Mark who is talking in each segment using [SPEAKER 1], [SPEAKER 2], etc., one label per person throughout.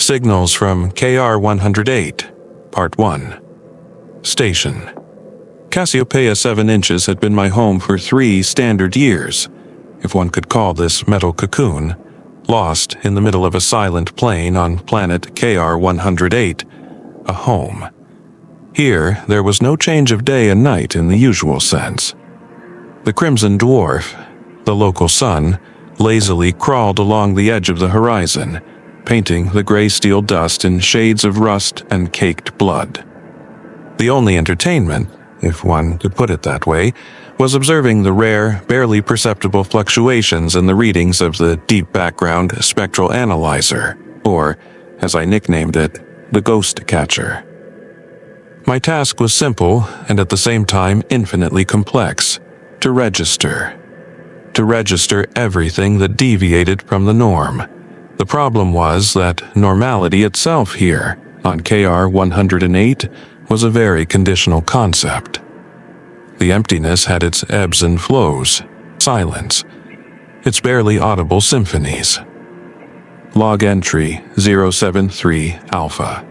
[SPEAKER 1] Signals from KR-108, Part 1. Station. Cassiopeia 7 inches had been my home for 3 standard years, if one could call this metal cocoon, lost in the middle of a silent plain on planet KR-108, a home. Here, there was no change of day and night in the usual sense. The crimson dwarf, the local sun, lazily crawled along the edge of the horizon, painting the gray steel dust in shades of rust and caked blood. The only entertainment, if one could put it that way, was observing the rare, barely perceptible fluctuations in the readings of the deep background spectral analyzer, or, as I nicknamed it, the ghost catcher. My task was simple and at the same time infinitely complex: to register. To register everything that deviated from the norm. The problem was that normality itself here, on KR-108, was a very conditional concept. The emptiness had its ebbs and flows, silence, its barely audible symphonies. Log entry 073 Alpha.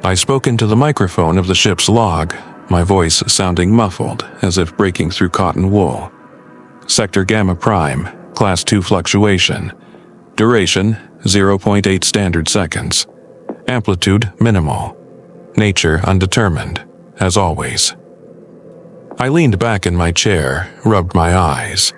[SPEAKER 1] I spoke into the microphone of the ship's log, my voice sounding muffled, as if breaking through cotton wool. Sector Gamma Prime, Class 2 fluctuation. Duration, 0.8 standard seconds. Amplitude, minimal. Nature, undetermined, as always. I leaned back in my chair, rubbed my eyes.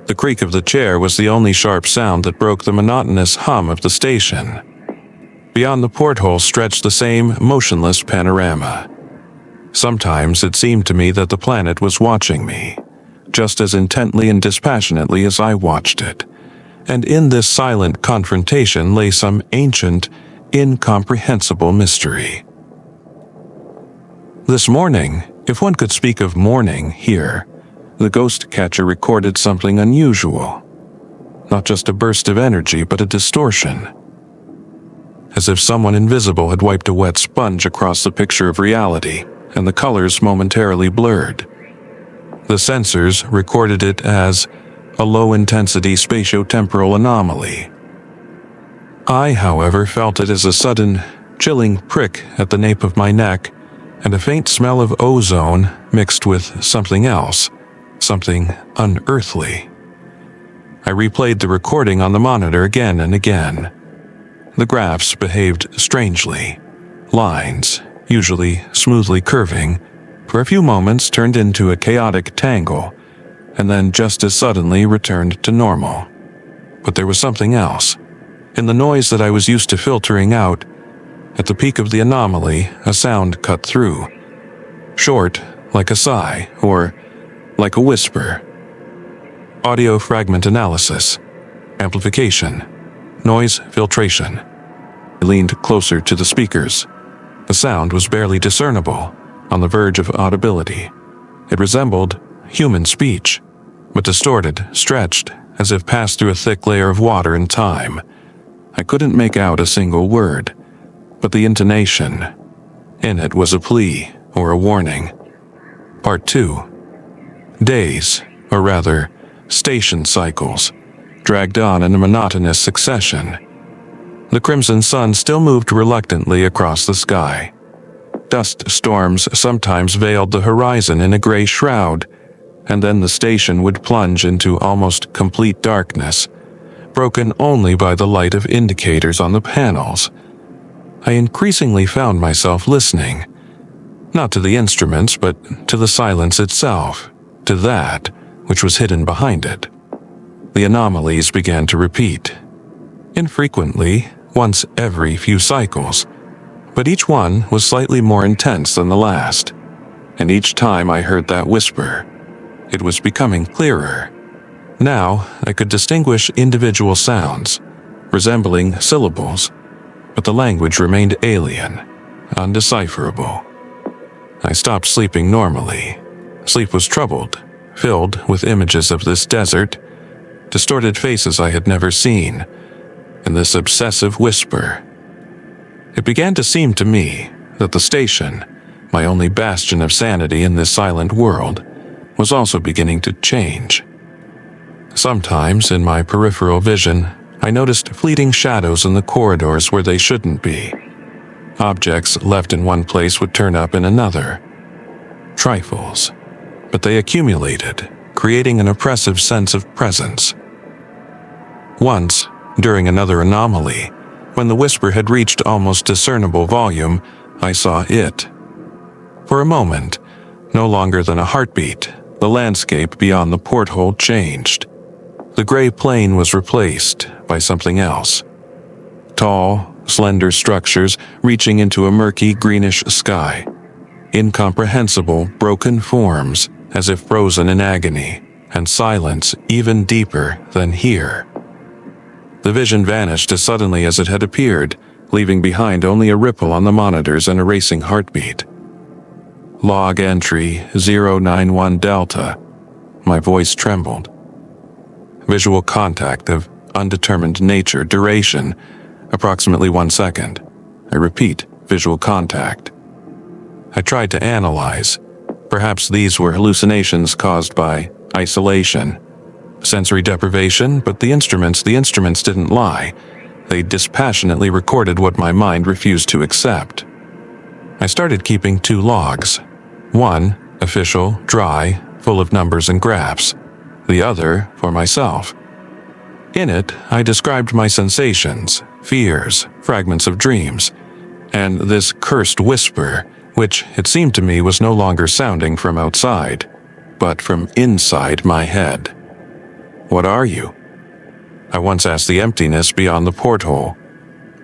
[SPEAKER 1] The creak of the chair was the only sharp sound that broke the monotonous hum of the station. Beyond the porthole stretched the same motionless panorama. Sometimes it seemed to me that the planet was watching me, just as intently and dispassionately as I watched it. And in this silent confrontation lay some ancient, incomprehensible mystery. This morning, if one could speak of morning here, the ghost catcher recorded something unusual. Not just a burst of energy, but a distortion. As if someone invisible had wiped a wet sponge across the picture of reality, and the colors momentarily blurred. The sensors recorded it as a low-intensity spatiotemporal anomaly. I, however, felt it as a sudden, chilling prick at the nape of my neck and a faint smell of ozone mixed with something else, something unearthly. I replayed the recording on the monitor again and again. The graphs behaved strangely. Lines, usually smoothly curving, for a few moments turned into a chaotic tangle, and then just as suddenly returned to normal. But there was something else. In the noise that I was used to filtering out, at the peak of the anomaly, a sound cut through. Short, like a sigh, or like a whisper. Audio fragment analysis. Amplification. Noise filtration. I leaned closer to the speakers. The sound was barely discernible, on the verge of audibility. It resembled human speech, but distorted, stretched, as if passed through a thick layer of water and time. I couldn't make out a single word, but the intonation in it was a plea or a warning. Part 2. Days, or rather, station cycles, dragged on in a monotonous succession. The crimson sun still moved reluctantly across the sky. Dust storms sometimes veiled the horizon in a gray shroud, and then the station would plunge into almost complete darkness, broken only by the light of indicators on the panels. I increasingly found myself listening, not to the instruments, but to the silence itself, to that which was hidden behind it. The anomalies began to repeat. Infrequently, once every few cycles, but each one was slightly more intense than the last, and each time I heard that whisper, it was becoming clearer. Now I could distinguish individual sounds, resembling syllables, but the language remained alien, undecipherable. I stopped sleeping normally. Sleep was troubled, filled with images of this desert, distorted faces I had never seen, and this obsessive whisper. It began to seem to me that the station, my only bastion of sanity in this silent world, was also beginning to change. Sometimes, in my peripheral vision, I noticed fleeting shadows in the corridors where they shouldn't be. Objects left in one place would turn up in another. Trifles, but they accumulated, creating an oppressive sense of presence. Once, during another anomaly, when the whisper had reached almost discernible volume, I saw it. For a moment, no longer than a heartbeat, the landscape beyond the porthole changed. The gray plane was replaced by something else. Tall, slender structures reaching into a murky greenish sky. Incomprehensible, broken forms, as if frozen in agony, and silence even deeper than here. The vision vanished as suddenly as it had appeared, leaving behind only a ripple on the monitors and a racing heartbeat. Log entry 091 Delta. My voice trembled. Visual contact of undetermined nature, duration, approximately 1 second. I repeat, visual contact. I tried to analyze. Perhaps these were hallucinations caused by isolation, sensory deprivation, but the instruments didn't lie. They dispassionately recorded what my mind refused to accept. I started keeping 2 logs. One, official, dry, full of numbers and graphs. The other, for myself. In it, I described my sensations, fears, fragments of dreams, and this cursed whisper, which it seemed to me was no longer sounding from outside, but from inside my head. What are you? I once asked the emptiness beyond the porthole.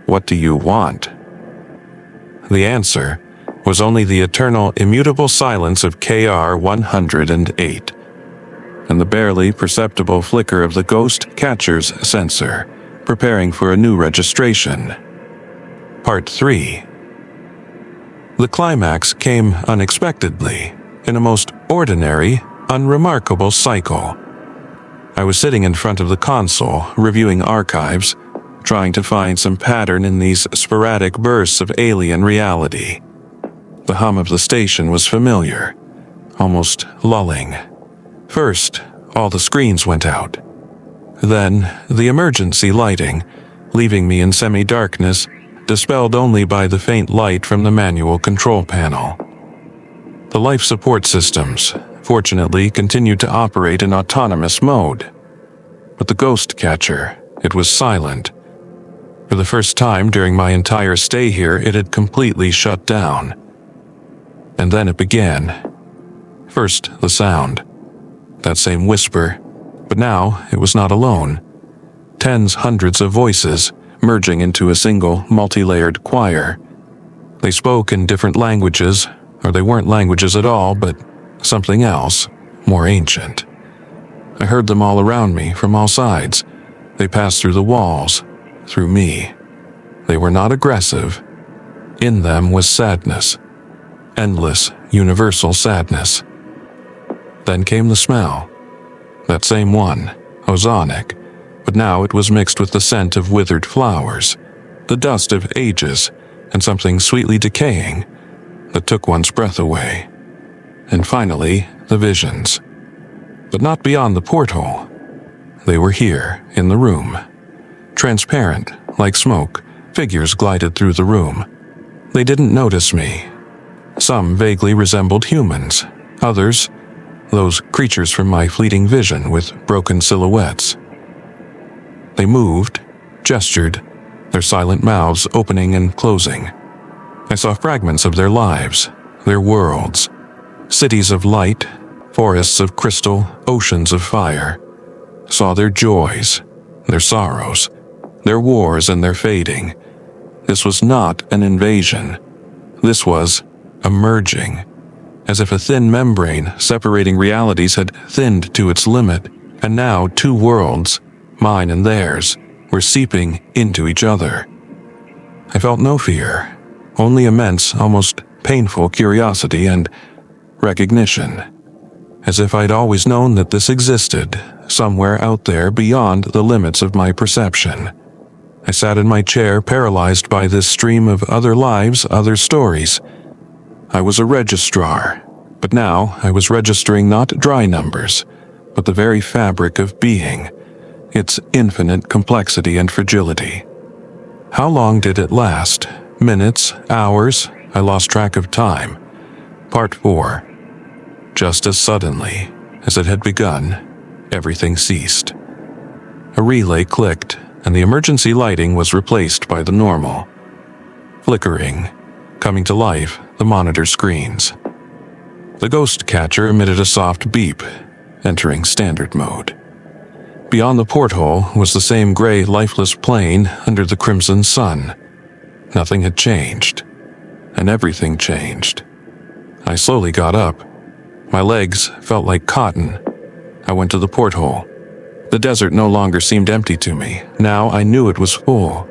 [SPEAKER 1] What do you want? The answer was only the eternal, immutable silence of KR-108, and the barely perceptible flicker of the ghost catcher's sensor, preparing for a new registration. Part 3. The climax came unexpectedly, in a most ordinary, unremarkable cycle. I was sitting in front of the console, reviewing archives, trying to find some pattern in these sporadic bursts of alien reality. The hum of the station was familiar, almost lulling. First, all the screens went out. Then, the emergency lighting, leaving me in semi-darkness, dispelled only by the faint light from the manual control panel. The life support systems, fortunately, continued to operate in autonomous mode. But the ghost catcher, it was silent. For the first time during my entire stay here, it had completely shut down. And then it began. First, the sound. That same whisper, but now it was not alone. Tens, hundreds of voices, merging into a single, multi-layered choir. They spoke in different languages, or they weren't languages at all, but something else, more ancient. I heard them all around me, from all sides. They passed through the walls, through me. They were not aggressive. In them was sadness. Endless, universal sadness. Then came the smell. That same one, ozonic, but now it was mixed with the scent of withered flowers, the dust of ages, and something sweetly decaying that took one's breath away. And finally, the visions. But not beyond the porthole. They were here, in the room. Transparent, like smoke, figures glided through the room. They didn't notice me. Some vaguely resembled humans, others, those creatures from my fleeting vision with broken silhouettes. They moved, gestured, their silent mouths opening and closing. I saw fragments of their lives, their worlds, cities of light, forests of crystal, oceans of fire. Saw their joys, their sorrows, their wars and their fading. This was not an invasion. This was a merging, as if a thin membrane separating realities had thinned to its limit, and now 2 worlds, mine and theirs, were seeping into each other. I felt no fear, only immense, almost painful curiosity and recognition, as if I'd always known that this existed, somewhere out there beyond the limits of my perception. I sat in my chair, paralyzed by this stream of other lives, other stories. I was a registrar, but now I was registering not dry numbers, but the very fabric of being, its infinite complexity and fragility. How long did it last? Minutes? Hours? I lost track of time. Part 4. Just as suddenly as it had begun, everything ceased. A relay clicked, and the emergency lighting was replaced by the normal. Flickering, coming to life, the monitor screens. The ghost catcher emitted a soft beep, entering standard mode. Beyond the porthole was the same gray, lifeless plain under the crimson sun. Nothing had changed, and everything changed. I slowly got up. My legs felt like cotton. I went to the porthole. The desert no longer seemed empty to me. Now I knew it was full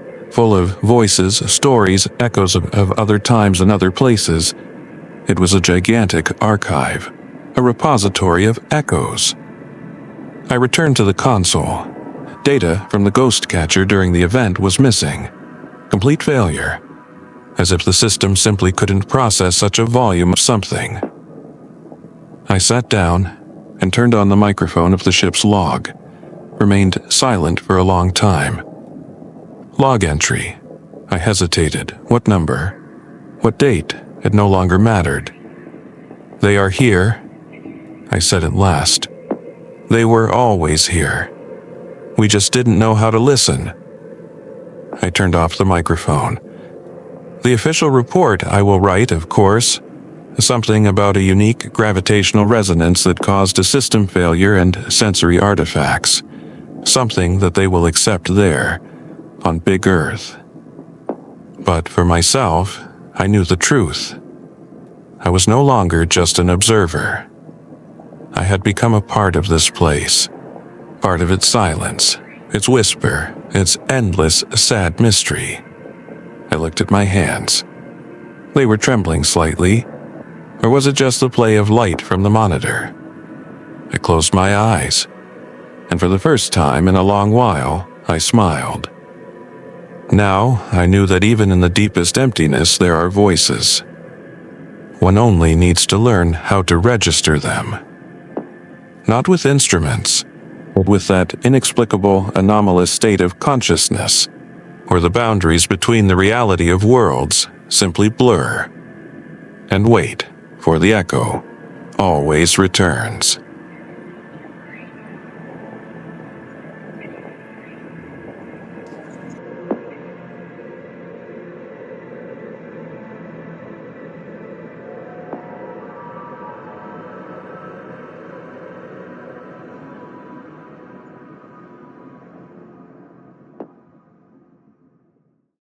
[SPEAKER 1] of voices, stories, echoes of other times and other places. It was a gigantic archive, a repository of echoes. I returned to the console. Data from the ghost catcher during the event was missing. Complete failure. As if the system simply couldn't process such a volume of something. I sat down and turned on the microphone of the ship's log. Remained silent for a long time. Log entry. I hesitated. What number? What date? It no longer mattered. They are here, I said at last. They were always here. We just didn't know how to listen. I turned off the microphone. The official report I will write, of course. Something about a unique gravitational resonance that caused a system failure and sensory artifacts. Something that they will accept there, on Big Earth. But for myself, I knew the truth. I was no longer just an observer. I had become a part of this place, part of its silence, its whisper, its endless, sad mystery. I looked at my hands. They were trembling slightly, or was it just the play of light from the monitor? I closed my eyes, and for the first time in a long while, I smiled. Now I knew that even in the deepest emptiness there are voices. One only needs to learn how to register them. Not with instruments, but with that inexplicable, anomalous state of consciousness, where the boundaries between the reality of worlds simply blur. And wait, for the echo always returns.